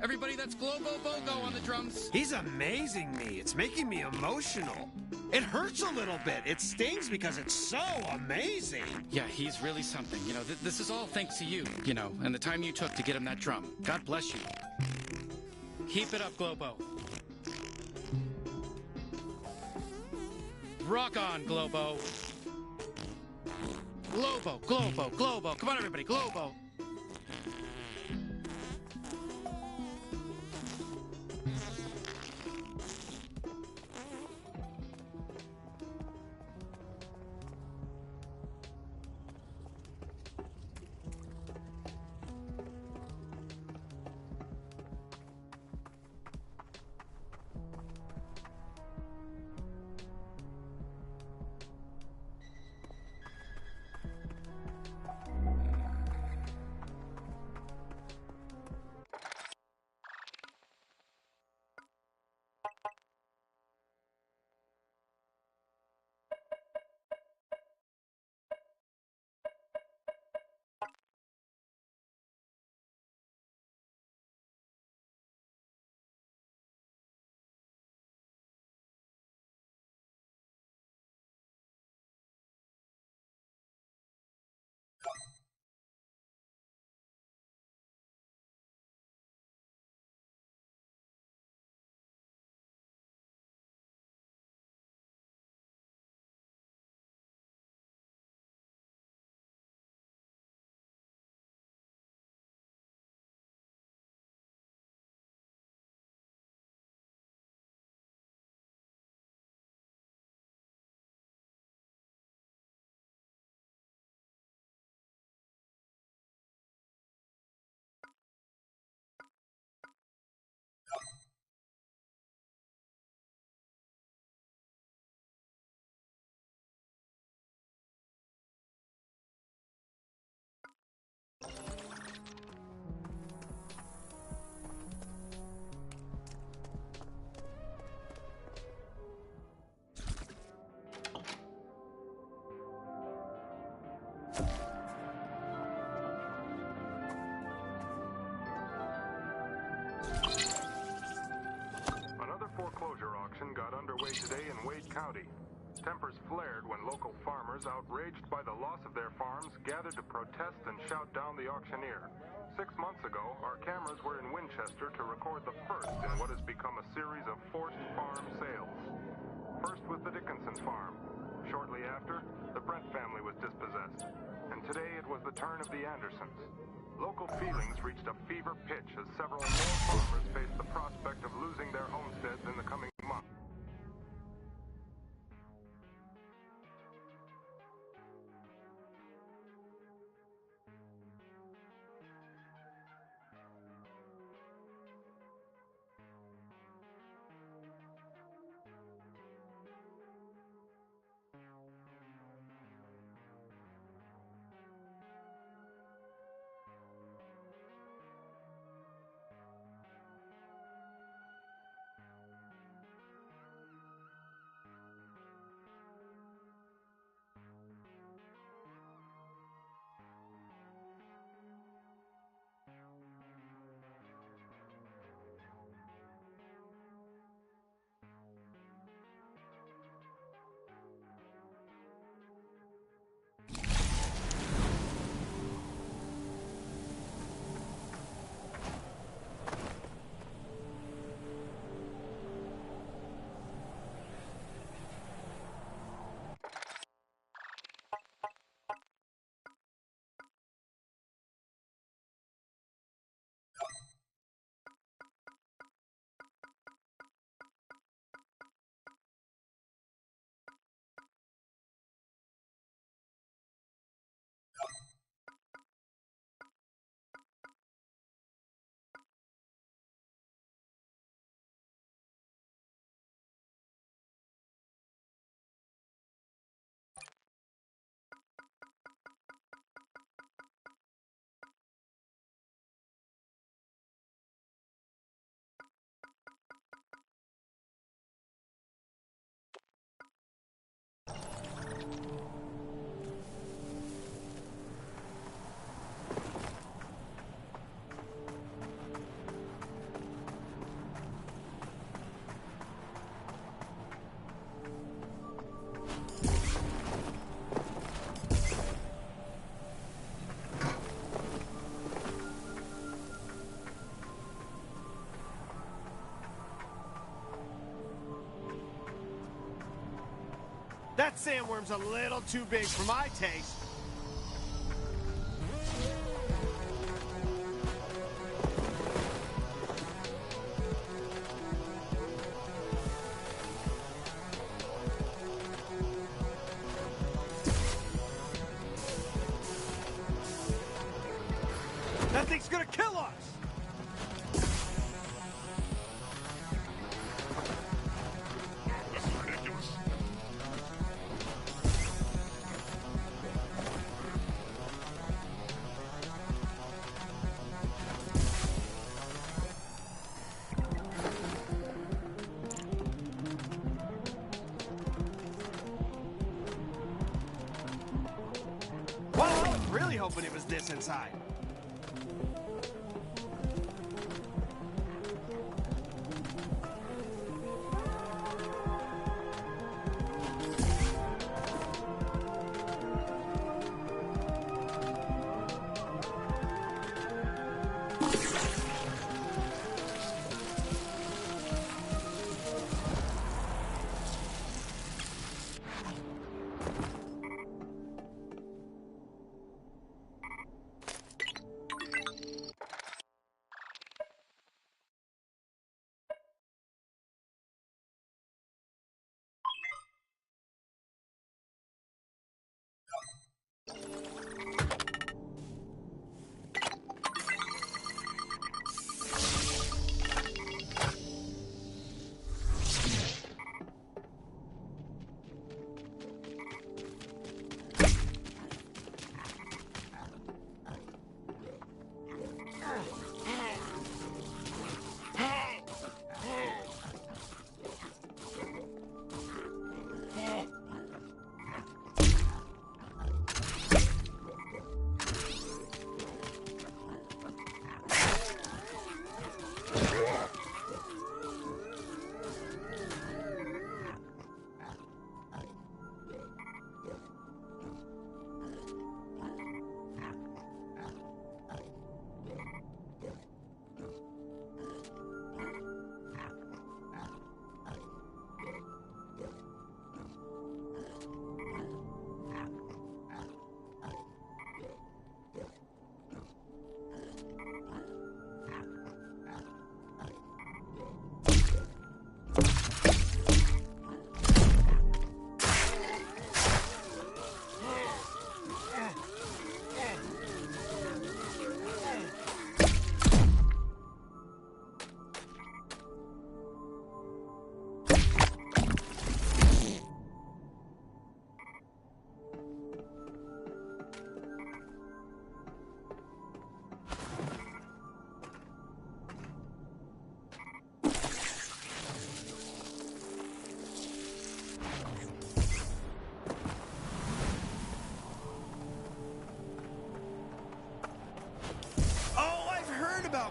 Everybody, that's Globo Bogo on the drums. He's amazing me. It's making me emotional. It hurts a little bit. It stings because it's so amazing. Yeah, he's really something. You know, this is all thanks to you, you know, and the time you took to get him that drum. God bless you. Keep it up, Globo. Rock on, Globo. Globo, Globo, Globo. Come on, everybody, Globo. Foreclosure auction got underway today in Wade County. Tempers flared when local farmers, outraged by the loss of their farms, gathered to protest and shout down the auctioneer. 6 months ago, our cameras were in Winchester to record the first in what has become a series of forced farm sales. First with the Dickinson farm. Shortly after, the Brent family was dispossessed. And today it was the turn of the Andersons. Local feelings reached a fever pitch as several more farmers faced the prospect of losing their homesteads in the coming months. That sandworm's a little too big for my taste. That thing's gonna kill us! This is ridiculous. Wow, I was really hoping it was this inside.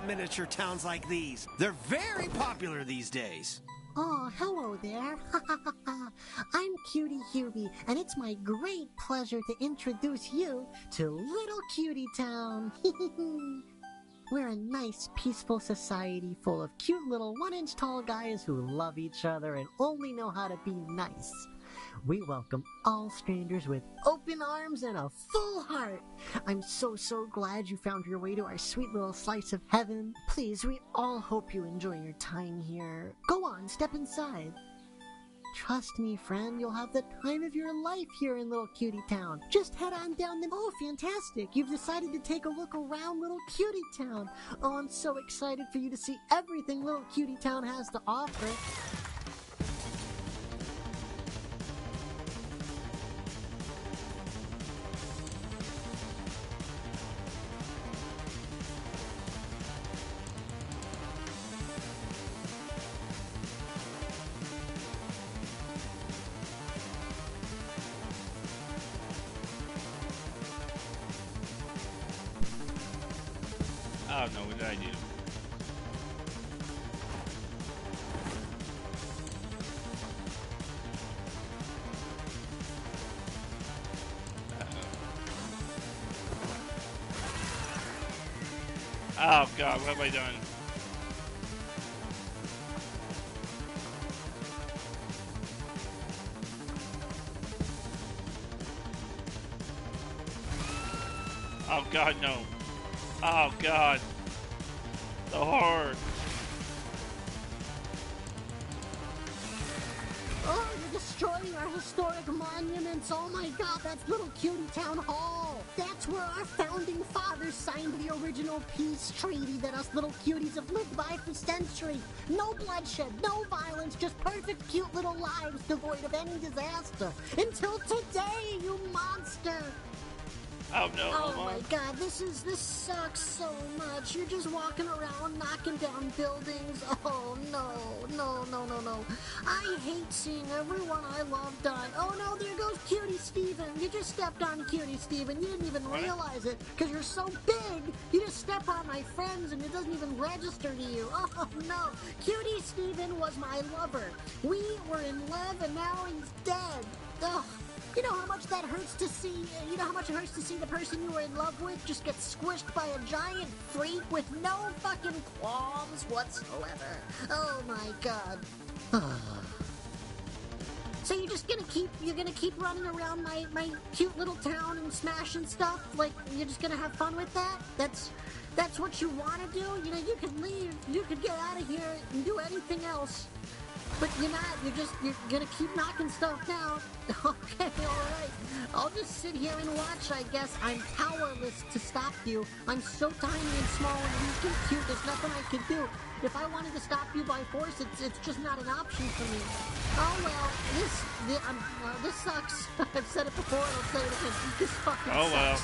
Miniature towns like these. They're very popular these days. Oh, hello there. I'm Cutie Hubie, and it's my great pleasure to introduce you to Little Cutie Town. We're a nice, peaceful society full of cute little 1-inch tall guys who love each other and only know how to be nice. We welcome all strangers with open arms and a full heart. I'm so glad you found your way to our sweet little slice of heaven. Please, we all hope you enjoy your time here. Go on, step inside. Trust me, friend, you'll have the time of your life here in Little Cutie Town. Just head on down the... Oh, fantastic. You've decided to take a look around Little Cutie Town. Oh, I'm so excited for you to see everything Little Cutie Town has to offer. Oh no, what did I do? Oh god, what have I done? Oh God, no. Oh God. The horror. Oh, you're destroying our historic monuments. Oh my God, that's Little Cutie Town Hall. That's where our founding fathers signed the original peace treaty that us little cuties have lived by for centuries. No bloodshed, no violence, just perfect cute little lives devoid of any disaster. Until today, you monster. Oh no, Oh Mama. my God, this sucks so much. You're just walking around knocking down buildings. Oh no. I hate seeing everyone I love die. Oh no, there goes Cutie Steven. You just stepped on Cutie Steven. You didn't even realize it because you're so big. You just step on my friends and it doesn't even register to you. Oh no, Cutie Steven was my lover. We were in love and now he's dead. Ugh. You know how much that hurts to see, you know how much it hurts to see the person you were in love with just get squished by a giant freak with no fucking qualms whatsoever. Oh my God. So you're gonna keep running around my cute little town and smashing stuff? Like, you're just gonna have fun with that? That's what you wanna do? You know, you could leave, you could get out of here and do anything else. But you're not, you're gonna keep knocking stuff down. Okay, alright. I'll just sit here and watch, I guess. I'm powerless to stop you. I'm so tiny and small and weak and cute, there's nothing I can do. If I wanted to stop you by force, it's just not an option for me. Oh well, this sucks. I've said it before and I'll say it again. This fucking sucks. Well.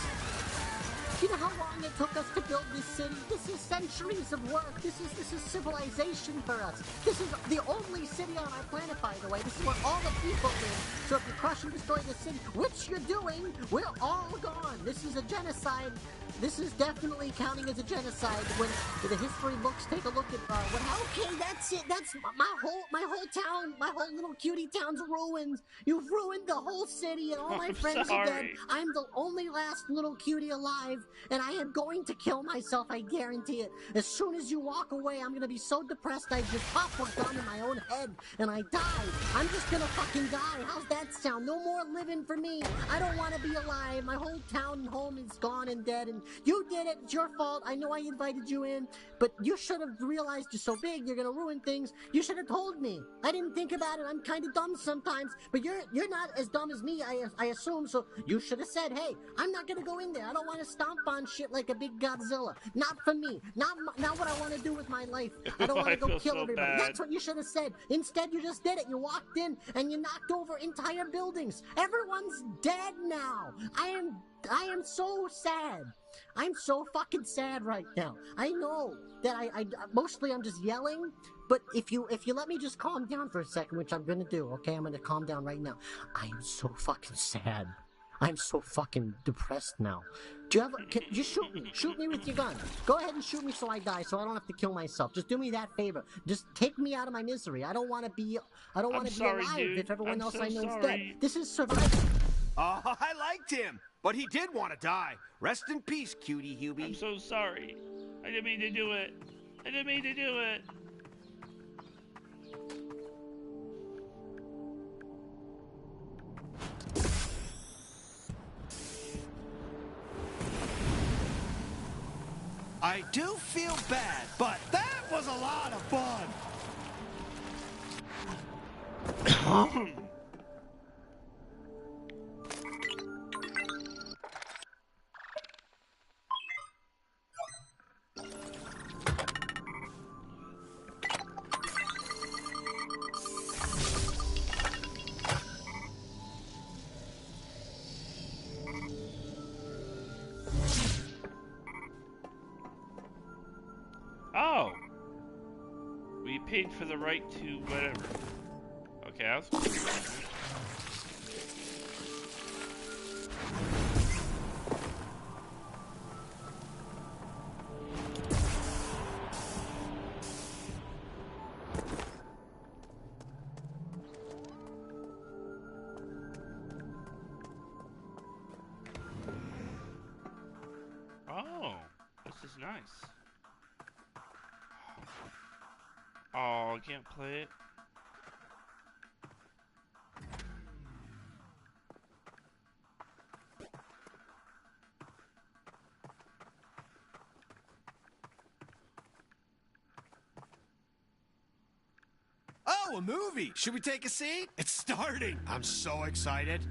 You know how long it took us to build this city? This is centuries of work. This is civilization for us. This is the only city on our planet, by the way. This is where all the people live. So if you crush and destroy the city, which you're doing, we're all gone. This is a genocide. This is definitely counting as a genocide. When the history books take a look at what. Okay, that's it. That's my whole town. My whole little cutie town's ruined. You've ruined the whole city, and all my friends are dead. I'm the only last little cutie alive. And I am going to kill myself, I guarantee it. As soon as you walk away, I'm gonna be so depressed I just pop a gun in my own head and I die. I'm just gonna fucking die. How's that sound? No more living for me. I don't want to be alive. My whole town and home is gone and dead, and you did it. It's your fault. I know I invited you in, but you should have realized you're so big, you're gonna ruin things. You should have told me. I didn't think about it. I'm kind of dumb sometimes, but you're not as dumb as me, I assume, so you should have said, hey, I'm not gonna go in there. I don't want to stomp on shit like a big Godzilla. Not for me. Not what I want to do with my life. I don't want to go kill everybody. Bad. That's what you should have said. Instead, you just did it. You walked in and you knocked over entire buildings. Everyone's dead now. I am so sad. I'm so fucking sad right now. I know that I mostly I'm just yelling, but if you let me just calm down for a second, which I'm gonna do, okay? I'm gonna calm down right now. I am so fucking sad. I'm so fucking depressed now. Just shoot me. Shoot me with your gun. Go ahead and shoot me so I die, so I don't have to kill myself. Just do me that favor. Just take me out of my misery. I don't want to be alive, dude. if everyone else so I know is sorry. dead. This is survival. Oh, I liked him, but he did want to die. Rest in peace, Cutie Hubie. I'm so sorry. I didn't mean to do it. I didn't mean to do it. I do feel bad, but that was a lot of fun. Oh! We paid for the right to whatever. Okay, I was... Oh, this is nice. Oh, I can't play it. Oh, a movie. Should we take a seat? It's starting. I'm so excited.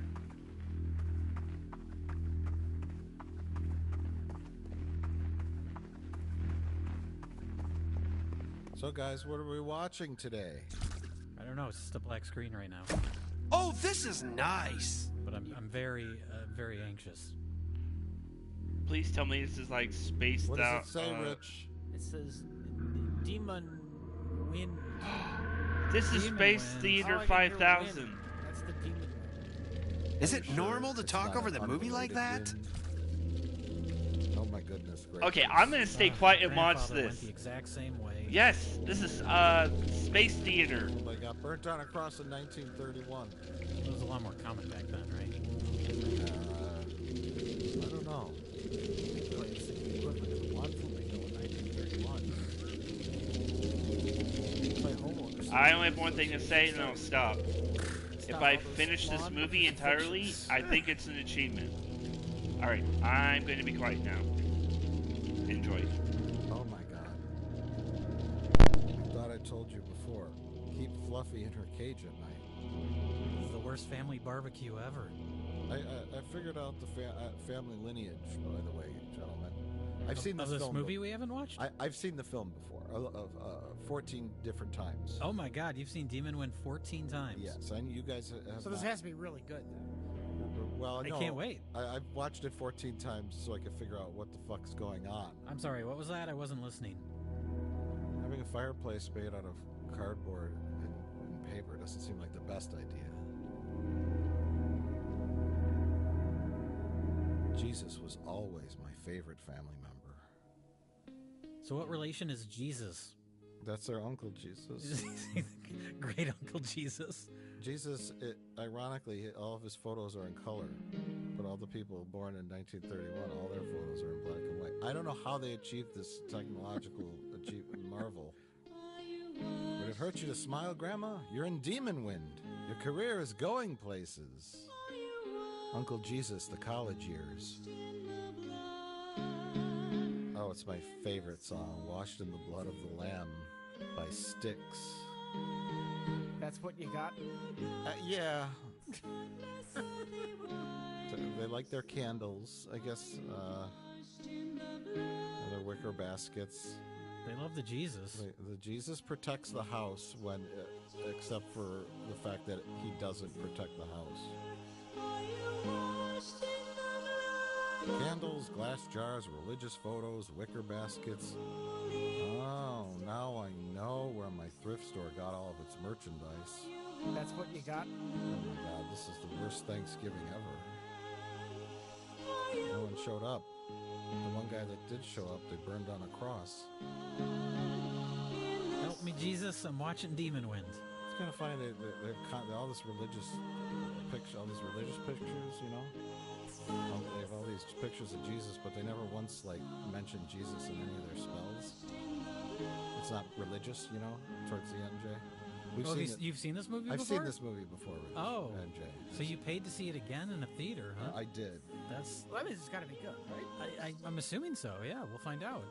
So, guys, what are we watching today? I don't know. It's just a black screen right now. Oh, this is nice. But I'm very, very anxious. Please tell me this is like spaced What out. does it say, Rich? It says Demon Win. This is Demon Space Win. Theater Oh, I can hear 5000. Win. That's the Demon Win. Is it Sure, normal to it's talk not over an the movie like that? unrelated win? Oh my goodness gracious. Okay, I'm gonna stay quiet and watch Grandfather this. Went the exact same way. Yes, this is Space Theater. Oh, they got burnt down across in 1931. It was a lot more common back then, right? I don't know. It's the equivalent of the one from in 1931. Play homeowners. I only have one thing to say, and then I'll stop. If I finish this movie entirely, I think it's an achievement. Alright, I'm going to be quiet now. Enjoy. Oh my god. I thought I told you before. Keep Fluffy in her cage at night. This is the worst family barbecue ever. I figured out the family lineage, by the way, gentlemen. I've seen Of this this film movie we haven't watched? I've seen the film before, 14 different times. Oh my god, you've seen Demon Win 14 times. Yes, and you guys have So this not. has to be really good then. Well, I no, can't wait. I've watched it 14 times so I can figure out what the fuck's going on. I'm sorry, what was that? I wasn't listening. Having a fireplace made out of cardboard and paper doesn't seem like the best idea. Jesus was always my favorite family member. So what relation is Jesus? That's our Uncle Jesus. Great Uncle Jesus. Jesus, ironically, all of his photos are in color, but all the people born in 1931, all their photos are in black and white. I don't know how they achieved this technological marvel. Would it hurt you to smile, Grandma? You're in Demon Wind. Your career is going places. Uncle Jesus, the college years. Oh, it's my favorite song, Washed in the Blood of the Lamb by Styx. That's what you got? Yeah. They like their candles, I guess, and their wicker baskets. They love the Jesus. The Jesus protects the house when, except for the fact that he doesn't protect the house. Candles, glass jars, religious photos, wicker baskets. Oh, now I know where my thrift store got all of its merchandise. That's what you got? Oh my god, this is the worst Thanksgiving ever. No one showed up. The one guy that did show up, they burned on a cross. Help me, Jesus, I'm watching Demon Wind. It's kind of funny they've all this religious all these religious pictures, you know. They have all these pictures of Jesus, but they never once mention Jesus in any of their spells. It's not religious, you know. Towards the end, Jay. You've seen this movie I've before? seen this movie before. Rich Oh, and Jay. so you paid to see it again in a theater, huh? I did. That's. Well, that means it's got to be good, right? I'm assuming so. Yeah, we'll find out.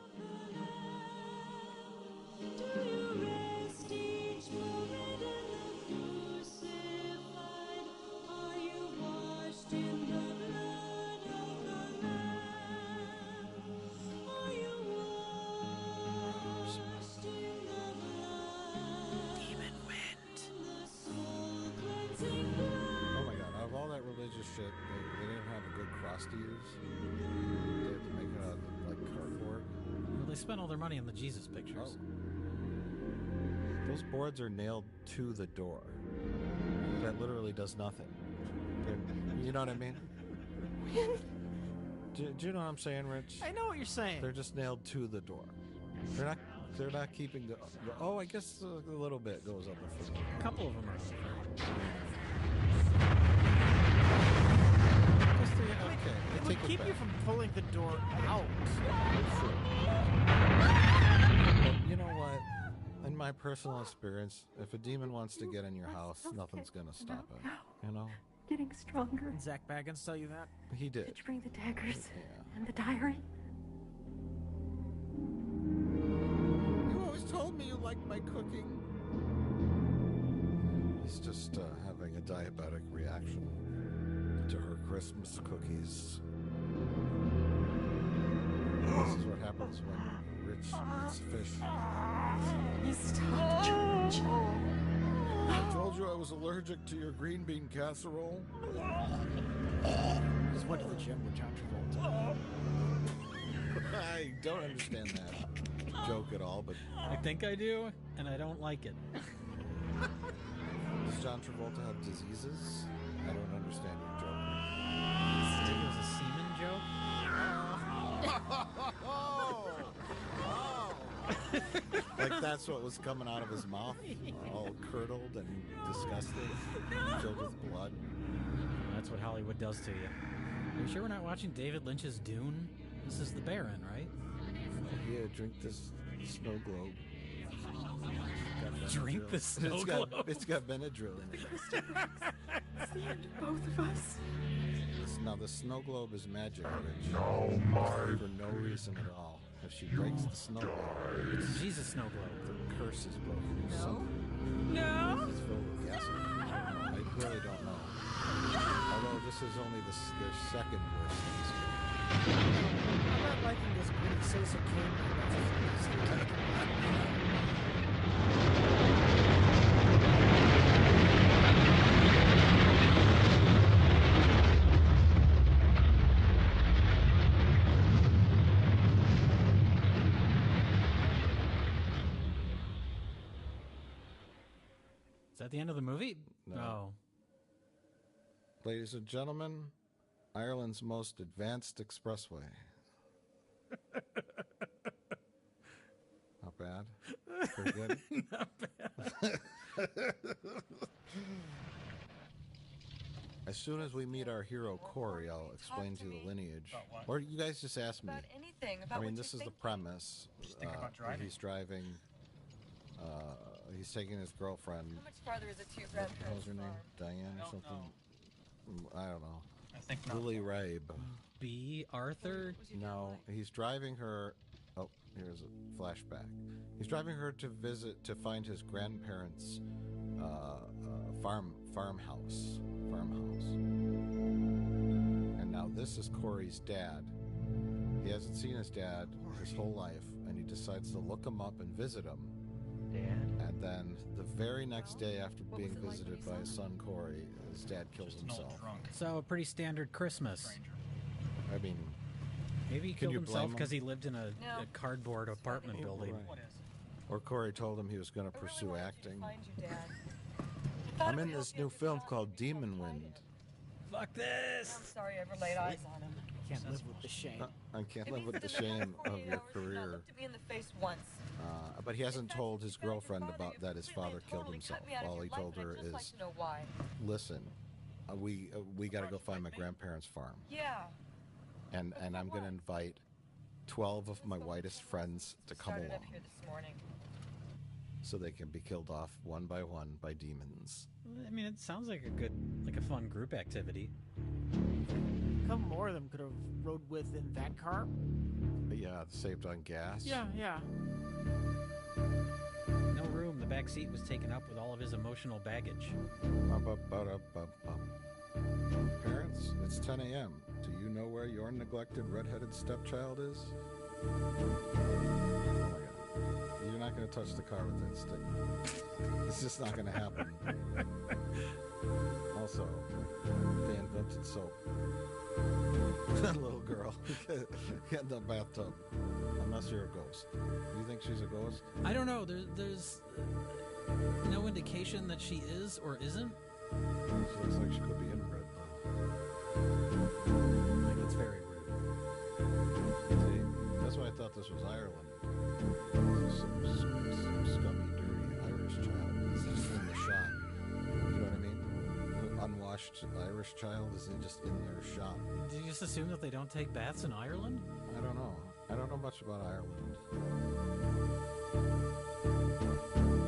Oh my god! Out of all that religious shit, they didn't have a good cross to use. They had to make it out of cardboard. Well, they spent all their money on the Jesus pictures. Oh. Those boards are nailed to the door. That literally does nothing. You know what I mean? Do you know what I'm saying, Rich? I know what you're saying. They're just nailed to the door. They're not keeping the I guess a little bit goes up the front. A couple of them are. Okay, It I would take it keep back. you from pulling the door out. Sure. But you know what? In my personal experience, if a demon wants to get in your house, nothing's gonna stop it. You know? Getting stronger. Did Zach Baggins tell you that? He did. Did you bring the daggers Yeah. and the diary? You always told me you liked my cooking. He's just having a diabetic reaction to her Christmas cookies. This is what happens when Rich eats fish. Stop. I told you I was allergic to your green bean casserole. Just went to the gym with John Travolta. I don't understand that joke at all, but I think I do, and I don't like it. does John Travolta have diseases? I don't understand your joke. It was a semen joke. Like that's what was coming out of his mouth, all curdled and disgusting, filled with blood. That's what Hollywood does to you. Are you sure we're not watching David Lynch's Dune? This is the Baron, right? Yeah, drink this snow globe. Drink the snow globe? It's got Benadryl in it. It's the end of both of us. Now the snow globe is magic, Rich. For no reason at all. If she breaks the snow globe, It's Jesus snow globe. the curse is broken. No. It's filled with gasoline. I really don't know. Although this is only their second worst Thanksgiving. I'm not liking this gritty Sosa King. Is that the end of the movie? No. Ladies and gentlemen, Ireland's most advanced expressway. Not bad. Pretty good. Not bad. As soon as we meet our hero Corey, I'll explain to you the lineage. Or you guys just ask me. I mean, this is the premise. He's driving. He's taking his girlfriend. How much farther is it to your What grandparents' was her name? farm? Diane or something? I don't know. I think not. Lily Rabe. B. Arthur? No, he's driving her. Oh, here's a flashback. He's driving her to find his grandparents' farmhouse. And now this is Corey's dad. He hasn't seen his dad his whole life, and he decides to look him up and visit him. Dad. And then the very next day after being visited by his son Corey, his dad kills himself. So, a pretty standard Christmas. I mean, maybe he can killed you himself blame because him? he lived in a cardboard apartment building. Right. Or Corey told him he was going to pursue acting. Find you, Dad. I'm in this new film called Demon Wind. Fuck this! I'm sorry I ever laid eyes on him. Can't live with the shame. I can't live with the shame of your career. Looked at me in the face once. But he hasn't told his girlfriend about that his father killed himself. All he told her I'd like is, to know why. listen, we got to go find my grandparents' farm. Yeah. And I'm going to invite 12 of my whitest friends to come Started along up here this morning. so they can be killed off one by demons. I mean, it sounds like a fun group activity. A couple more of them could have rode with in that car. But yeah, saved on gas. Yeah. No room. The back seat was taken up with all of his emotional baggage. Parents, it's 10 a.m. Do you know where your neglected redheaded stepchild is? Oh my God. You're not going to touch the car with that stick. It's just not going to happen. Also, they invented soap. That little girl, get in the bathtub. Unless you're a ghost. Do you think she's a ghost? I don't know. There's no indication that she is or isn't. She looks like she could be inbred, though. I think it's very rude. See, that's why I thought this was Ireland. Some scummy, dirty Irish child. It's just in the shot. You know what I mean? The unwashed Irish child is just in their shop. Did you just assume that they don't take baths in Ireland? I don't know. I don't know much about Ireland.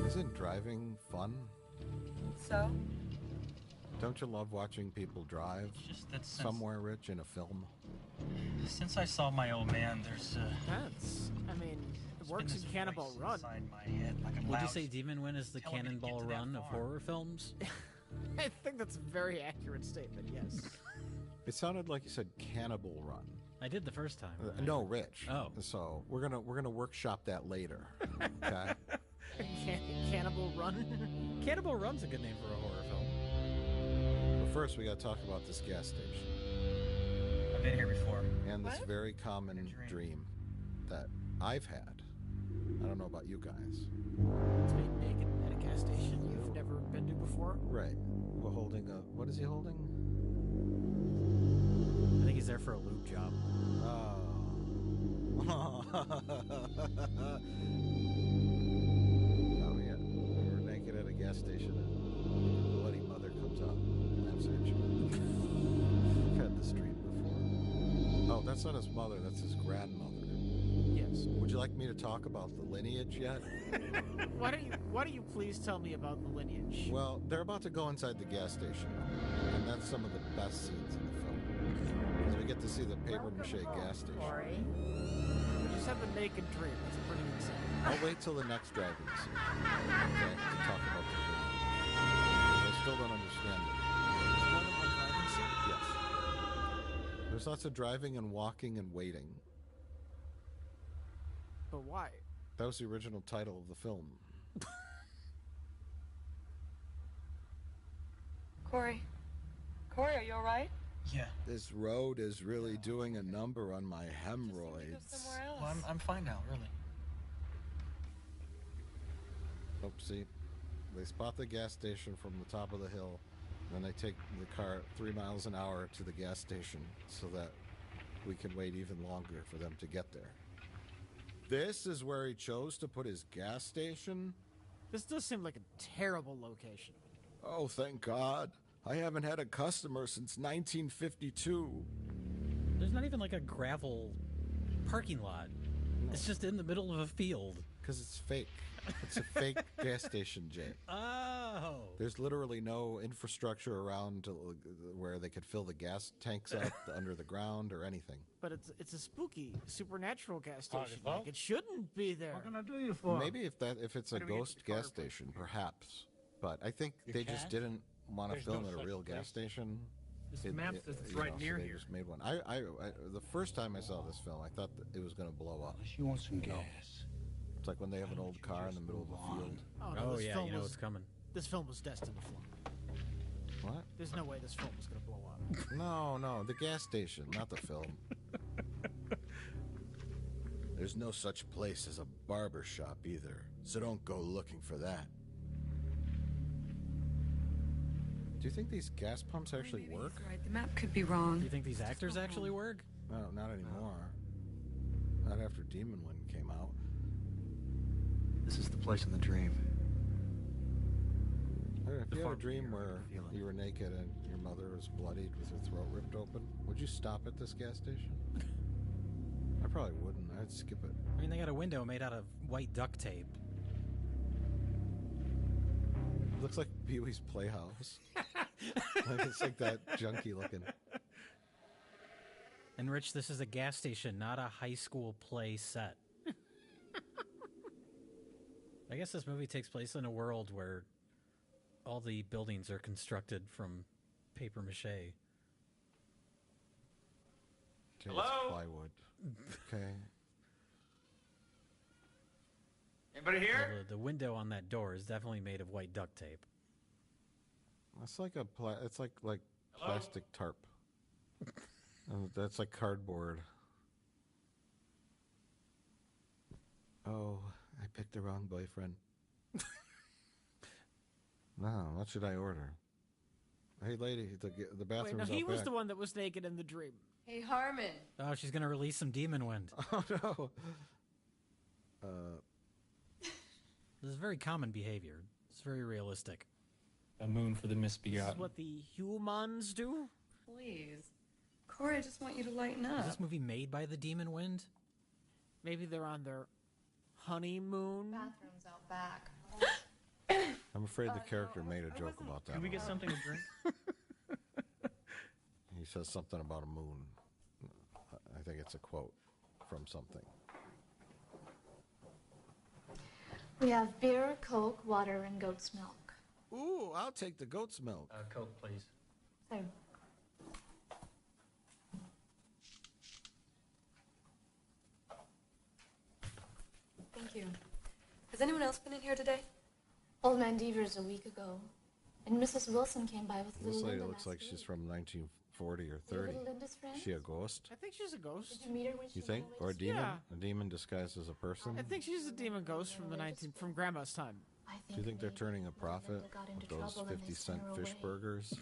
Isn't driving fun? So? Don't you love watching people drive Just that sense. somewhere, Rich, in a film? Since I saw my old man, there's That's, I mean, works in Cannonball Run. Would you say Demon Wind is the Cannonball Run of horror films? I think that's a very accurate statement, yes. It sounded like you said Cannibal Run. I did the first time. No, Rich. Oh. So we're gonna workshop that later. Okay. Cannibal Run? Cannibal Run's a good name for a horror film. But first, we got to talk about this gas station. I've been here before. And this very common dream that I've had. I don't know about you guys. It's being naked at a gas station you've never been to before? Right. We're holding a... What is he holding? I think he's there for a lube job. Oh, yeah. We're naked at a gas station and your bloody mother comes out and laughs at you. I've had this dream before. Oh, that's not his mother, that's his grandmother. Yes. Would you like me to talk about the lineage yet? Why don't you please tell me about the lineage? Well, they're about to go inside the gas station, and that's some of the best scenes in the film. Because we get to see the paper-mache gas station. You just have a naked dream. That's pretty insane. I'll wait till the next driving scene, okay, to talk about the lineage. I still don't understand it. There's more than one driving scene? Yes. There's lots of driving and walking and waiting. But why? That was the original title of the film. Corey, are you all right? Yeah. This road is really doing a number on my hemorrhoids. Somewhere else. Well, I'm fine now, really. Oh, see, they spot the gas station from the top of the hill, and then they take the car 3 miles an hour to the gas station so that we can wait even longer for them to get there. This is where he chose to put his gas station? This does seem like a terrible location. Oh, thank God. I haven't had a customer since 1952. There's not even like a gravel parking lot. No. It's just in the middle of a field. Because it's fake. It's a fake gas station, Jay. Oh. There's literally no infrastructure around where they could fill the gas tanks up under the ground or anything. But it's a spooky, supernatural gas station. Like it shouldn't be there. What can I do you for? Maybe if it's a ghost gas station, perhaps. But I think they just didn't want to film at a real gas station. This map says it's right near so they here. just made one. I the first time I saw this film, I thought that it was going to blow up. You want some gas? It's like when they have an old car in the middle of a field. Oh, yeah, you know what's coming. This film was destined to flop. What? There's no way this film was going to blow up. No, the gas station, not the film. There's no such place as a barber shop either, so don't go looking for that. Do you think these gas pumps actually work? Right. The map could be wrong. Do you think these actors actually work? No, not anymore. Not after Demon Wind came out. This is the place in the dream. If you had a dream where you were naked and your mother was bloodied with her throat ripped open, would you stop at this gas station? I probably wouldn't. I'd skip it. I mean, they got a window made out of white duct tape. It looks like Pee-wee's Playhouse. It's like that junky looking. And Rich, this is a gas station, not a high school play set. I guess this movie takes place in a world where all the buildings are constructed from paper mache. Okay, it's plywood. Okay. Anybody here? Well, the window on that door is definitely made of white duct tape. It's like it's like plastic tarp. That's like cardboard. Oh, I picked the wrong boyfriend. No, what should I order? Hey, lady, the bathroom's Wait, no, out he was back. the one that was naked in the dream. Hey, Harmon. Oh, she's going to release some demon wind. Oh, no. This is very common behavior. It's very realistic. A moon for the misbegotten. This is what the humans do? Please. Corey, I just want you to lighten up. Is this movie made by the demon wind? Maybe they're on their honeymoon. Bathroom's out back. I'm afraid the character made a joke about that. Can we get something to drink? He says something about a moon. I think it's a quote from something. We have beer, Coke, water, and goat's milk. Ooh, I'll take the goat's milk. Coke, please. Same. Thank you. Has anyone else been in here today? Old Man Devers a week ago. And Mrs. Wilson came by with This little lady Linda looks last like she's week. from 1940 or You're 30. little Linda's friend? Is she a ghost? I think she's a ghost. Did you meet her when she You think? went Or away a to demon? Yeah. A demon disguised as a person? I think she's a demon ghost from the from Grandma's time. I Do you think they're maybe turning a little profit Linda got into with those trouble and they 50-cent sent her fish away. burgers?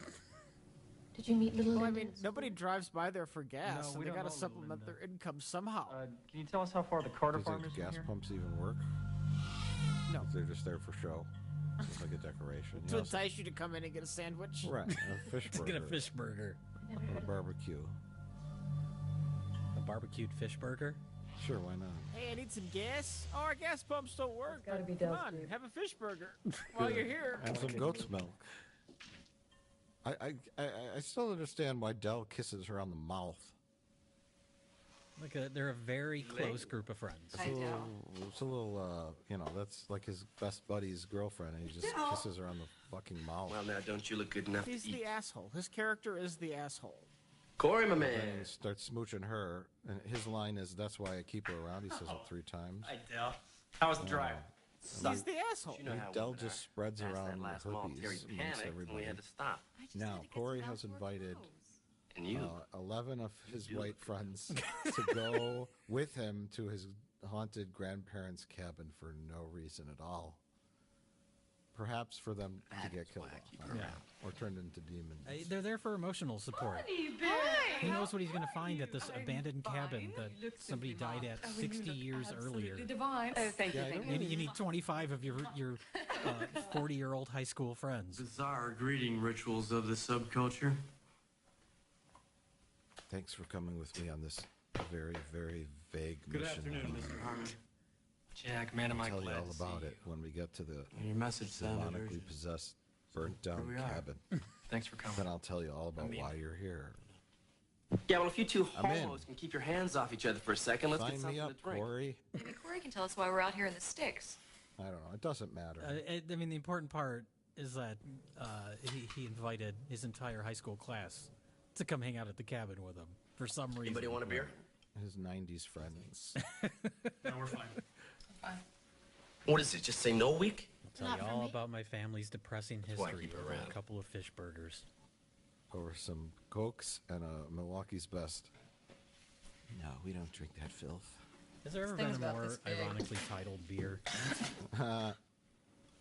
Did you meet little Well, I Linda? mean, nobody drives by there for gas, No, and we they don't gotta know little supplement Linda. their income somehow. Can you tell us how far the Do Carter you farm think is from gas here? pumps even work? No. They're just there for show. It's like a decoration. To You know, entice you to come in and get a sandwich. right, a fish To burger. get a fish burger. Or a barbecue. A barbecued fish burger? Sure, why not? Hey, I need some gas. Oh, our gas pumps don't work. Gotta be Come Dell's on, food. have a fish burger while you're here. And some goat's milk. I still don't understand why Dell kisses her on the mouth. They're a very close group of friends. It's a little, you know, that's like his best buddy's girlfriend, and he just kisses her on the fucking mouth. Well, now, don't you look good enough He's to eat? the asshole. His character is the asshole. Corey, my And man. then he starts smooching her, and his line is, "That's why I keep her around." He says it 3 times. Hi, Dell. How was the drive? He's the asshole. You know how Dell women just are. spreads Past around that last mall, herpes Terry amongst panicked, and we everybody. had to stop. Now, Corey has invited And you? 11 of his white friends to go with him to his haunted grandparents' cabin for no reason at all. Perhaps for them to get killed off, I don't know, or turned into demons. They're there for emotional support. Who knows what he's going to find at this abandoned cabin that somebody died at 60 years earlier? Divine. Oh, thank you. Thank you. You need 25 of your 40-year-old high school friends. Bizarre greeting rituals of the subculture. Thanks for coming with me on this very, very vague Good mission. afternoon, Mr. Harmon. Jack, man, am I I'll tell you glad all to see about you. it when we get to the Your message sounded demonically urgent. possessed, burnt down Here we are. cabin. Thanks for coming. Then I'll tell you all about I mean- why you're here. Yeah, well, if you two I'm in. homos can keep your hands off each other for a second, let's get Sign something me to up, drink. Corey. Maybe Corey can tell us why we're out here in the sticks. I don't know. It doesn't matter. I mean, the important part is that he invited his entire high school class to come hang out at the cabin with him for some reason. Anybody want a beer? His 90s friends. No, we're fine. What is it, just say no week? I'll tell you all about my family's depressing That's why I history keep it over around. a couple of fish burgers. Over some Cokes and a Milwaukee's Best. No, we don't drink that filth. Has there ever This been thing's a about more this big. ironically titled beer?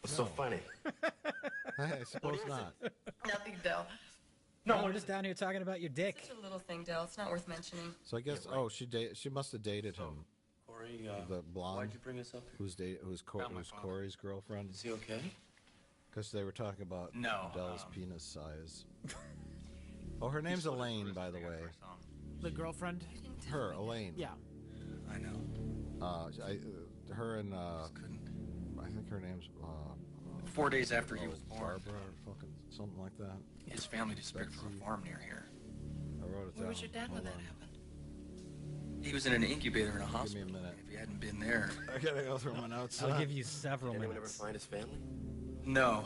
What's so funny? I suppose not. Nothing, Dell. No, we're just down here talking about your dick. Such a little thing, Dell. It's not worth mentioning. So I guess, she must have dated him. Corey, The blonde. why'd you bring us up here? Who's About my father. Corey's girlfriend? Is he okay? Because they were talking about No, Dell's penis size. Oh, her name's Elaine, by the way. The girlfriend? Her, Elaine. Yeah. I know. Her and Just couldn't. I think her name's 4 days after he was born, Barbara, or fucking something like that. his family disappeared from a farm near here. I wrote it down. Where was your dad when Hold that on. happened? He was in an incubator in a Give me hospital. a minute. If he hadn't been there. I gotta go through my notes. I'll give you several Did anyone ever minutes. find his family? No,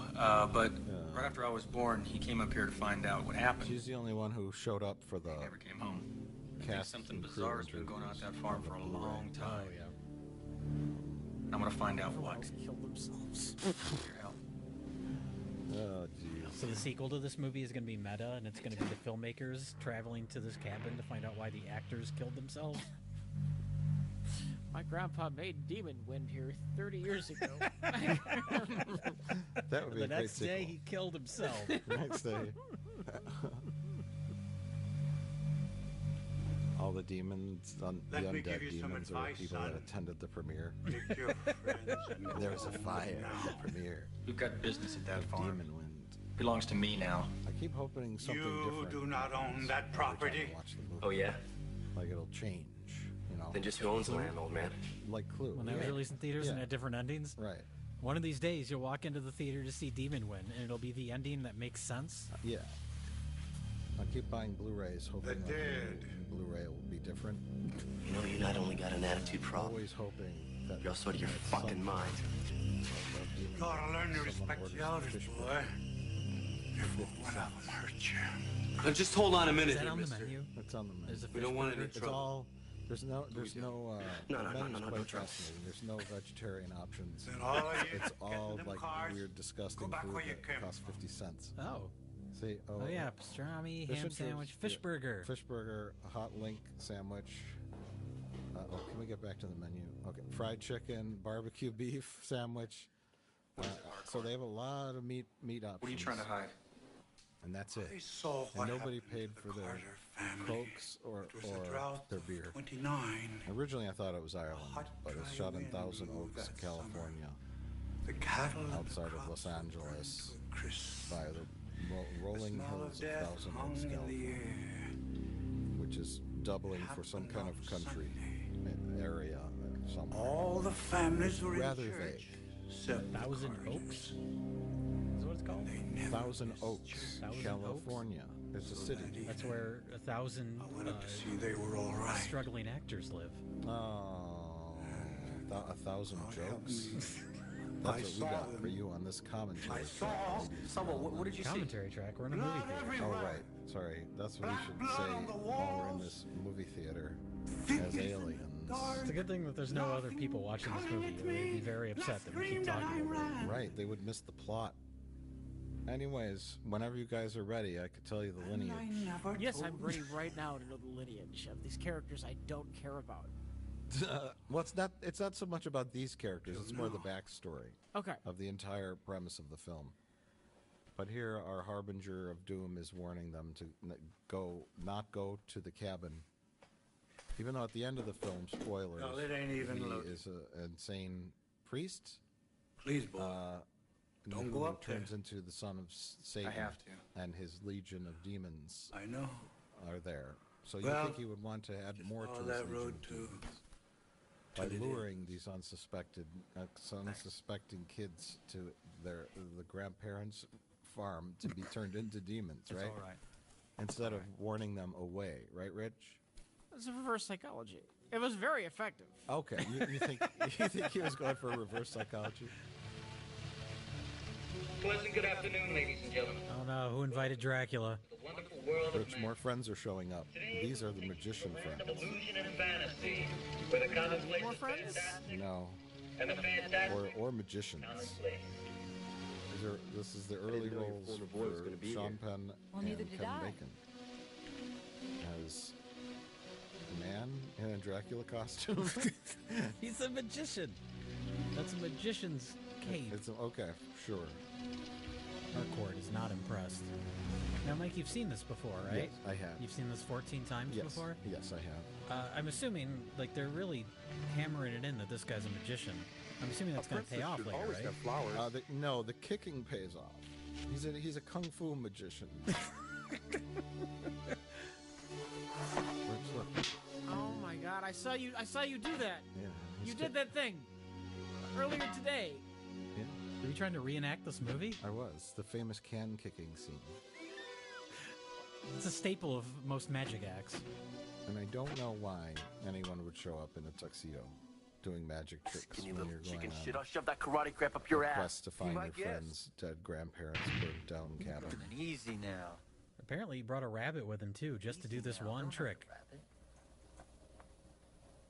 but right after I was born, he came up here to find out what happened. She's the only one who showed up for the He never came home. I think cast something and crew bizarre has been going on at that farm for a Blu-ray. long Oh, time. yeah. I'm gonna find out what. Everyone killed themselves. Your help. Oh, jeez. So the sequel to this movie is going to be meta, and it's going to be the filmmakers traveling to this cabin to find out why the actors killed themselves. My grandpa made Demon Wind here 30 years ago. That would be The a great next day, sequel. he killed himself. The next day. All the demons, the Let me give undead you some demons, are advice, people son. that attended the premiere. Pick your friends and There was a go fire now. at the premiere. We've got business at that of farm. Demon Wind. Belongs to me now. I keep hoping something You different. do not own that every time I property. watch the movie. Oh, yeah? Like it'll change, you know. Then just who owns the land, old man? Like Clue. When that was released in theaters and Yeah. had different endings. Right. One of these days, you'll walk into the theater to see Demon Win, and it'll be the ending that makes sense. Yeah. I keep buying Blu-rays, hoping The that dead. the Blu-ray will be different. You know, you not only got an attitude problem, Always hoping that You're sort of your fucking mind. Gotta learn to respect the elders, boy. Before one of them hurt you. Now just hold on a minute Is that here, on the mister. menu? It's on the menu. There's a We don't want any fish burger. It's all. There's no. No, The menu's quite fascinating. There's no vegetarian options. Then all of you It's all get in them like cars, weird, disgusting go back food where you that came costs 50 cents. Oh. See, Oh yeah, pastrami, fish ham and chips, sandwich, fish yeah, burger. fish burger, a hot link sandwich. Can we get back to the menu? Okay, fried chicken, barbecue beef sandwich. So they have a lot of meat options. What are you trying to hide? And that's it. They saw And what nobody happened paid to for the their Carter family. Cokes or It was a drought their of beer. 29. Originally, I thought it was Ireland, hot, but it's dry shot in wind Thousand blew Oaks, that California, The cattle and outside the of Los crops were Angeles, burned to a crisp. by the rolling The smell hills of of death Thousand hung Oaks, in the California, air. which is doubling for some kind of country area somewhere. All the families were Rather in church. vague. Thousand Oaks? Is what it's called? Thousand Oaks, California. It's a city. That's where 1,000 see they were all right. struggling actors live. Oh, 1,000 jokes. I That's what we saw got them. for you on this commentary. I saw. track, ladies and Someone, what did you see? Commentary track. We're in a movie theater. Oh, right. Sorry. That's what we should Blood say on the while we're in walls. this movie theater as aliens. It's a good thing that there's no other people watching this movie. They'd be very upset that we keep talking about it. Right. They would miss the plot. Anyways, whenever you guys are ready, I could tell you the lineage. Yes, I'm ready right now to know the lineage of these characters I don't care about. Well, it's not so much about these characters. It's more the backstory. Okay. Of the entire premise of the film. But here, our harbinger of doom is warning them to not go to the cabin. Even though at the end of the film, spoilers, No, it ain't even he loaded. is an insane priest. Please, boy. Don't who go up there. turns into the son of Satan. I have to. And his legion of demons. I know. Are there? So you Well, think he would want to add more to follow his that legion road of to- demons by to the luring these unsuspecting kids to the grandparents' farm to be turned into demons, That's right? all right. Instead of warning them away, right, Rich? It's a reverse psychology. It was very effective. Okay, you think he was going for reverse psychology? Pleasant good afternoon, ladies and gentlemen. Oh no, who invited Dracula? The wonderful world of Rich, more friends are showing up. These are the magician land of friends. illusion and fantasy, where the commonplace More is friends? fantastic No, and the fantastic or magicians. commonplace. This is the early roles for Sean Penn Well, and neither Kevin did I. Bacon as a man in a Dracula costume. He's a magician. That's a magician's cape. It's okay, sure. Harcourt is not impressed. Now, Mike, you've seen this before, right? Yes, I have. You've seen this 14 times Yes, before? yes, I have. I'm assuming, like, they're really hammering it in that this guy's a magician. I'm assuming that's going to pay off later, right? No, the kicking pays off. He's a kung fu magician. Oh my God! I saw you do that. Yeah, You did that thing earlier today. Yeah. Are you trying to reenact this movie? I was. The famous can kicking scene. It's a staple of most magic acts. And I don't know why anyone would show up in a tuxedo doing magic tricks Skinny when little you're going chicken on shit. I'll shove that karate crap up your a ass. quest to find My your guess. friend's dead grandparents' burnt down cabin. Easy now. Apparently, he brought a rabbit with him, too, just to do this one trick.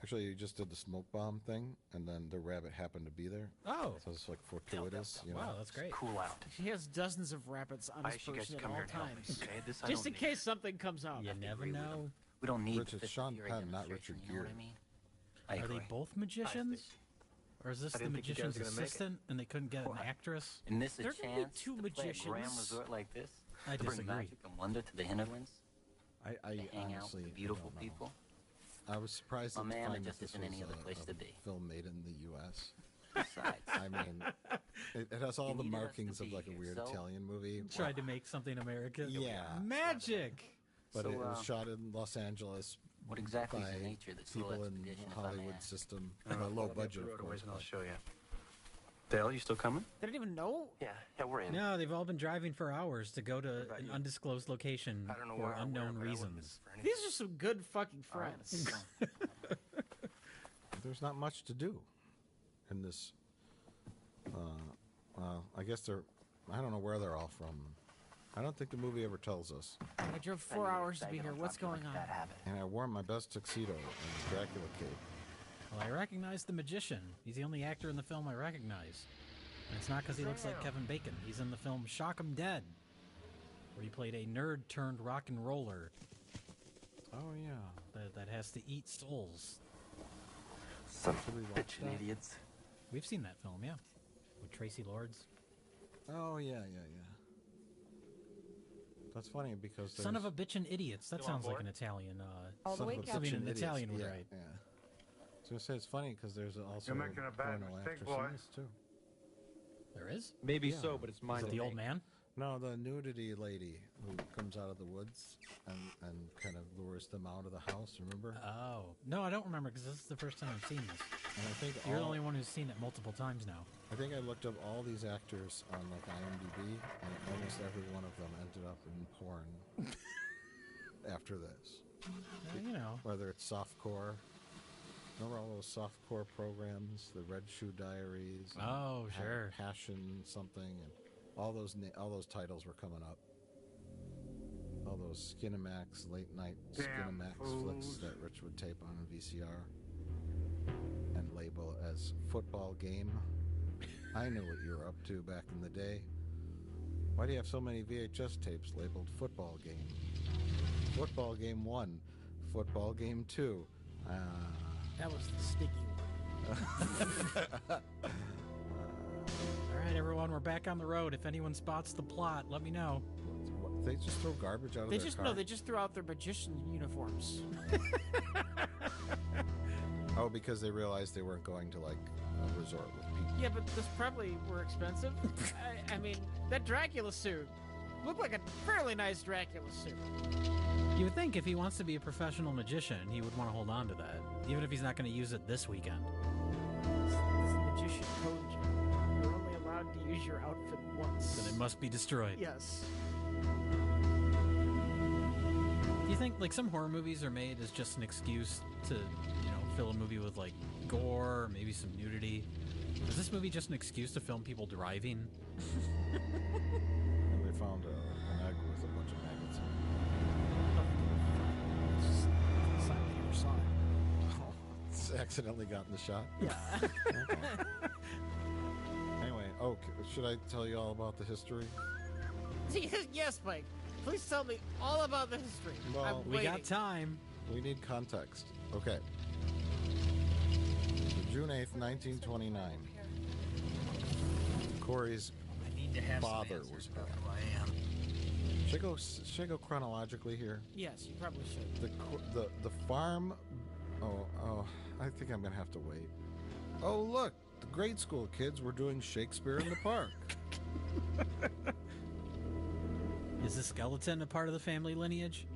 Actually, you just did the smoke bomb thing, and then the rabbit happened to be there. Oh. So it's like fortuitous, you know? Wow, that's great. Cool out. He has dozens of rabbits on I his should guys person at come all here and help me, times. okay? This I Just don't in need. case something comes up. You never know. We don't need Rich, it's Sean Penn, not Richard Gere. I Are agree. they both magicians? Or is this I the didn't think you guys magician's were gonna make it. assistant and they couldn't get an actress? And this is There a can be chance two to play a magicians. grand resort like this I to bring disagree. magic and wonder to the hinterlands. I To hang out honestly with the beautiful don't know. people. I was surprised Oh, to man, find it that just this isn't was any other place a to be. film made in the U.S. Besides, I mean, it has all You the needed us to markings of be like a here, weird so- Italian movie. Tried to make something American? Yeah. Magic! But So, it was shot in Los Angeles what exactly is by the nature of this little people in expedition, the if I may Hollywood ask? system. On a low budget, of course. and I'll show you. Dale, you still coming? They didn't even know. Yeah, we're in. No, they've all been driving for hours to go to about an you? undisclosed location I don't know for where unknown but I wouldn't miss reasons. it for anything. These are some good fucking All right, friends. There's not much to do. in this. I guess they're. I don't know where they're all from. I don't think the movie ever tells us. I drove 4 hours to be here. What's going on? And I wore my best tuxedo and the Dracula cape. Well, I recognize the magician. He's the only actor in the film I recognize. And it's not because he looks like Kevin Bacon. He's in the film Shock 'em Dead, where he played a nerd turned rock and roller. Oh, yeah. That has to eat souls. Some bitchin' idiots. We've seen that film, yeah. With Tracy Lords. Oh, yeah. That's funny because Son of a bitchin' idiots. That sounds like an Italian. All the way, Captain. An Italian would yeah, write. Yeah. I was going to say it's funny because there's also You're making a bad porno mistake, actress boy. in this, too. There is? Maybe so, but it's mine. Is it the old man? No, the nudity lady who comes out of the woods and kind of lures them out of the house, remember? Oh. No, I don't remember because this is the first time I've seen this. And I think You're the only one who's seen it multiple times now. I think I looked up all these actors on like IMDb, and almost every one of them ended up in porn after this. You know. Whether it's softcore. Remember all those softcore programs, the Red Shoe Diaries? Oh, sure. Passion something, and all those titles were coming up. All those Skinamax, late night Skinamax flicks that Rich would tape on a VCR and label as football game. I knew what you were up to back in the day. Why do you have so many VHS tapes labeled football game? Football game 1, football game 2. That was the sticky one. All right, everyone, we're back on the road. If anyone spots the plot, let me know. They just throw garbage out of their car? No, they just threw out their magician uniforms. Oh, because they realized they weren't going to, like, a resort with people. Yeah, but this probably were expensive. I mean, that Dracula suit looked like a fairly nice Dracula suit. You would think if he wants to be a professional magician, he would want to hold on to that, even if he's not going to use it this weekend. This magician code, Joe. You're only allowed to use your outfit once. Then it must be destroyed. Yes. Do you think, like, some horror movies are made as just an excuse to, fill a movie with, like, gore, or maybe some nudity? Is this movie just an excuse to film people driving? And they found an egg with a bunch of maggots in it. It's just the sign we never saw it. Oh, it's accidentally gotten the shot? Yeah. Okay. Anyway, should I tell you all about the history? Yes, Mike. Please tell me all about the history. Well, we got time. We need context. Okay. June 8th, 1929. Corey's father was born. Should I go chronologically here? Yes, you probably should. The farm. Oh, I think I'm gonna have to wait. Oh, look, the grade school kids were doing Shakespeare in the park. Is the skeleton a part of the family lineage?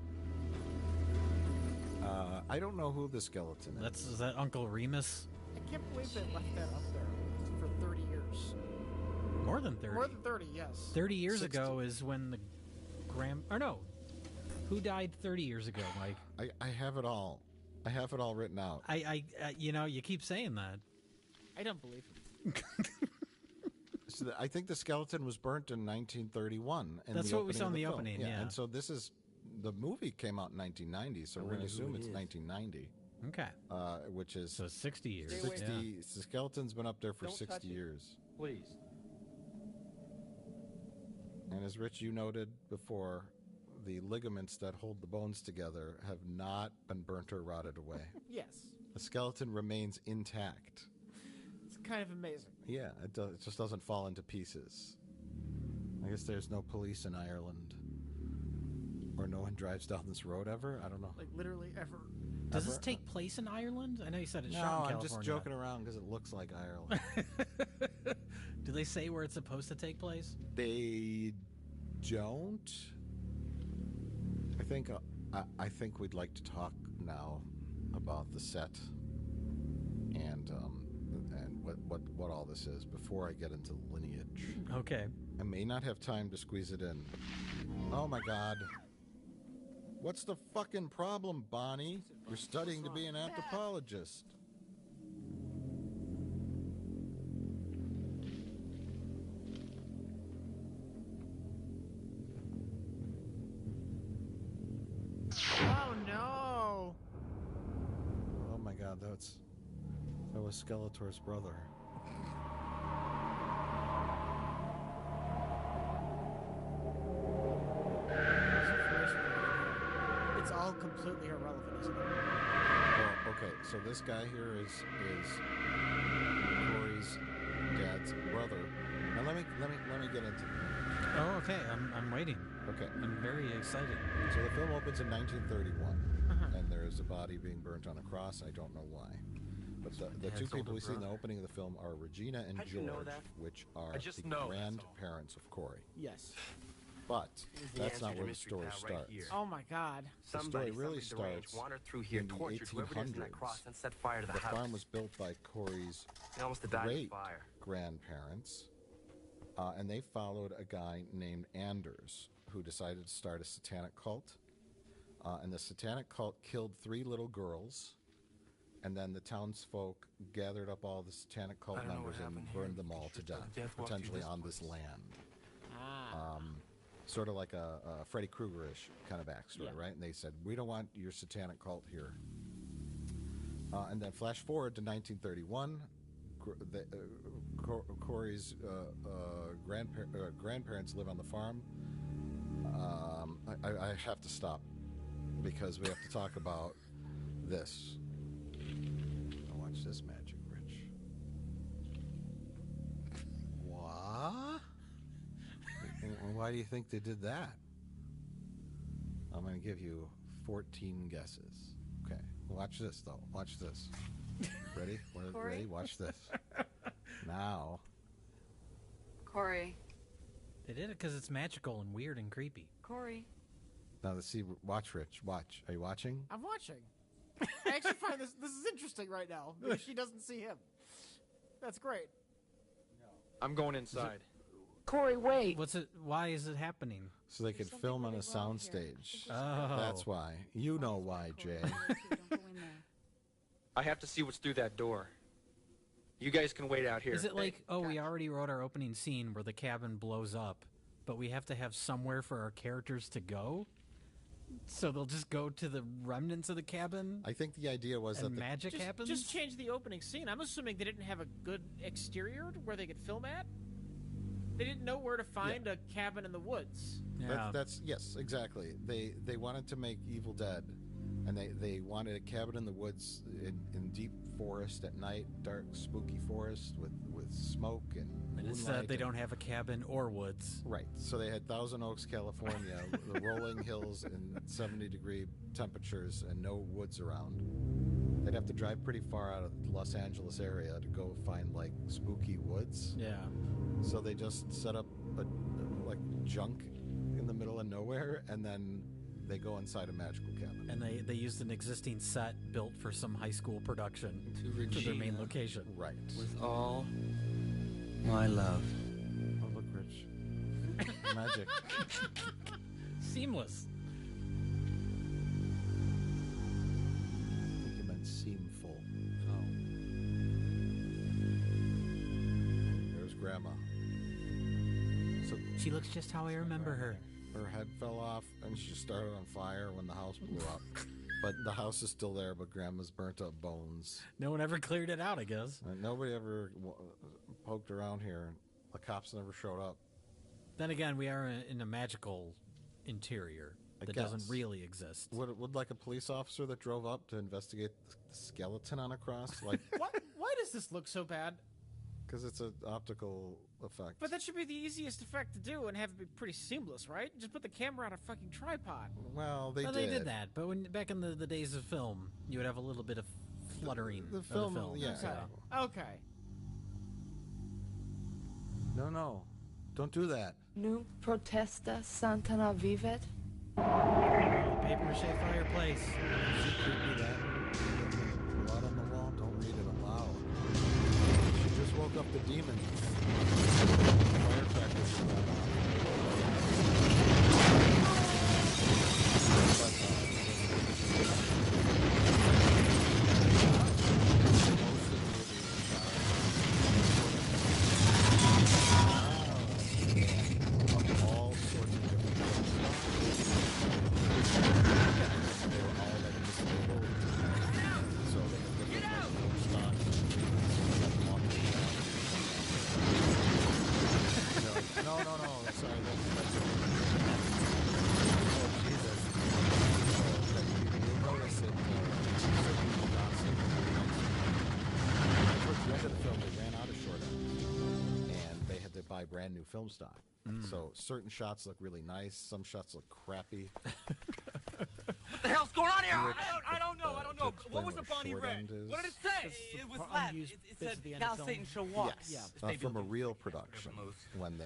I don't know who the skeleton is. Is that Uncle Remus? I can't believe they left that up there for 30 years. More than 30. More than 30, yes. 30 years 60. ago is when the who died 30 years ago, Mike? I have it all. I have it all written out. You keep saying that. I don't believe it. So I think the skeleton was burnt in 1931. That's what we saw in the opening, yeah. And so the movie came out in 1990, so we're going to assume it's 1990. Okay. Which is... So 60 years. 60, yeah. The skeleton's been up there for Don't 60 touch it. years. Please. And as Rich, you noted before, the ligaments that hold the bones together have not been burnt or rotted away. Yes. The skeleton remains intact. It's kind of amazing. Yeah, it just doesn't fall into pieces. I guess there's no police in Ireland. Or no one drives down this road ever? I don't know. Like, literally ever. Does this take place in Ireland? I know you said it's shot in California. No, I'm just joking around because it looks like Ireland. Do they say where it's supposed to take place? They don't. I think we'd like to talk now about the set and what all this is before I get into the lineage. Okay. I may not have time to squeeze it in. Oh my God. What's the fucking problem, Bonnie? You're studying to be an anthropologist. Oh no! Oh my God, that was Skeletor's brother. It's all completely irrelevant, isn't it? Well, okay, so this guy here is Corey's dad's brother. Now let me get into it. Oh, okay. I'm waiting. Okay. I'm very excited. So the film opens in 1931, and there's a body being burnt on a cross. I don't know why. But the two people we see in the opening of the film are Regina and George, which are the grandparents of Corey. Yes. But that's not where the story starts. Oh my God. The story really starts through here, in the tortured whoever it is in that 1800s. cross, and set fire to the house. farm was built by Corey's They almost died in great fire. grandparents, and they followed a guy named Anders who decided to start a satanic cult. And the satanic cult killed 3 little girls, and then the townsfolk gathered up all the satanic cult members and burned them all to death, potentially on this land. Sort of like a Freddy Krueger-ish kind of backstory, right? And they said, we don't want your satanic cult here. And then flash forward to 1931, Corey's grandparents live on the farm. I have to stop because we have to talk about this. Now watch this magic, Rich. What? Why do you think they did that? I'm going to give you 14 guesses. Okay, watch this, though. Watch this. Ready? Ready? Watch this. Now. Corey. They did it because it's magical and weird and creepy. Corey. Now, let's see. Watch, Rich. Watch. Are you watching? I'm watching. I actually find this is interesting right now because she doesn't see him. That's great. I'm going inside. Corey, wait. Why is it happening? So they could film on a soundstage. Oh. That's why. You know why, Jay. I have to see what's through that door. You guys can wait out here. Is it like, we already wrote our opening scene where the cabin blows up, but we have to have somewhere for our characters to go? So they'll just go to the remnants of the cabin? I think the idea was that magic happens? Just change the opening scene. I'm assuming they didn't have a good exterior where they could film at. They didn't know where to find a cabin in the woods. Yeah. That's yes, exactly. They wanted to make Evil Dead, and they wanted a cabin in the woods in deep forest at night, dark, spooky forest with smoke and instead they don't have a cabin or woods. Right. So they had Thousand Oaks, California, the rolling hills and 70-degree temperatures and no woods around. They'd have to drive pretty far out of the Los Angeles area to go find like spooky woods. Yeah. So they just set up like junk in the middle of nowhere, and then they go inside a magical cabin. And they used an existing set built for some high school production to their main location. Right. With all my love. Oh, look, Rich. Magic. Seamless. I think you meant seamful. Oh. There's Grandma. So she looks just how I remember her. Her head fell off, and she started on fire when the house blew up. But the house is still there, but Grandma's burnt up bones. No one ever cleared it out, I guess. And nobody ever poked around here. The cops never showed up. Then again, we are in a magical interior that doesn't really exist. Would like a police officer that drove up to investigate the skeleton on a cross? Like, Why does this look so bad? Because it's an optical effect. But that should be the easiest effect to do and have it be pretty seamless, right? Just put the camera on a fucking tripod. Well, they did that, but back in the days of film, you would have a little bit of fluttering. The film, yeah. Okay. No, don't do that. Nu protesta Santana vivet. Paper mache fireplace. She could do that. Blood on the wall. Don't read it aloud. She just woke up the demon. Firecrackers are going off. brand new film stock. So certain shots look really nice. Some shots look crappy. What the hell's going on here? I don't know. What was the Bonnie Red? What did it say? It was Latin. It said Cal Satan shall walk. Yes, from a real production. When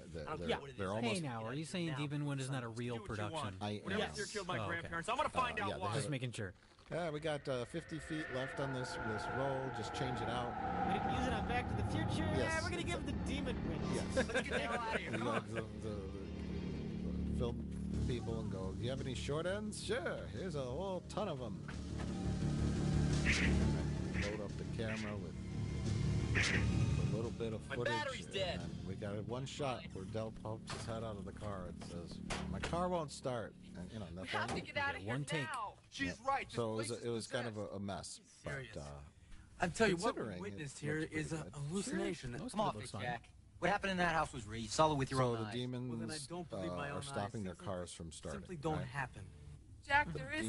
they're almost. Hey, now, are you saying Demonwood is not a real production? I am. Whenever killed my grandparents, I want to find out why. Just making sure. Yeah, we got 50 feet left on this roll. Just change it out. We didn't use it on Back to the Future. Yes. Yeah, we're gonna give the demon wins. Yes. Let's get the hell out of here. Come on. The film people and go, do you have any short ends? Sure, here's a whole ton of them. Load up the camera with a little bit of footage. My battery's dead. And we got one shot where Del pokes his head out of the car and says, my car won't start. And, nothing. We have to get out of here now. She's right. So it was kind of a mess. But, I'll tell you what we considering witnessed it here looks is a pretty good. hallucination. Come off it, Jack. What happened in that house was real. You saw it with your So own the eyes. demons Well, then I don't believe my own are stopping eyes. their cars from starting. Simply don't right? happen. Jack, there is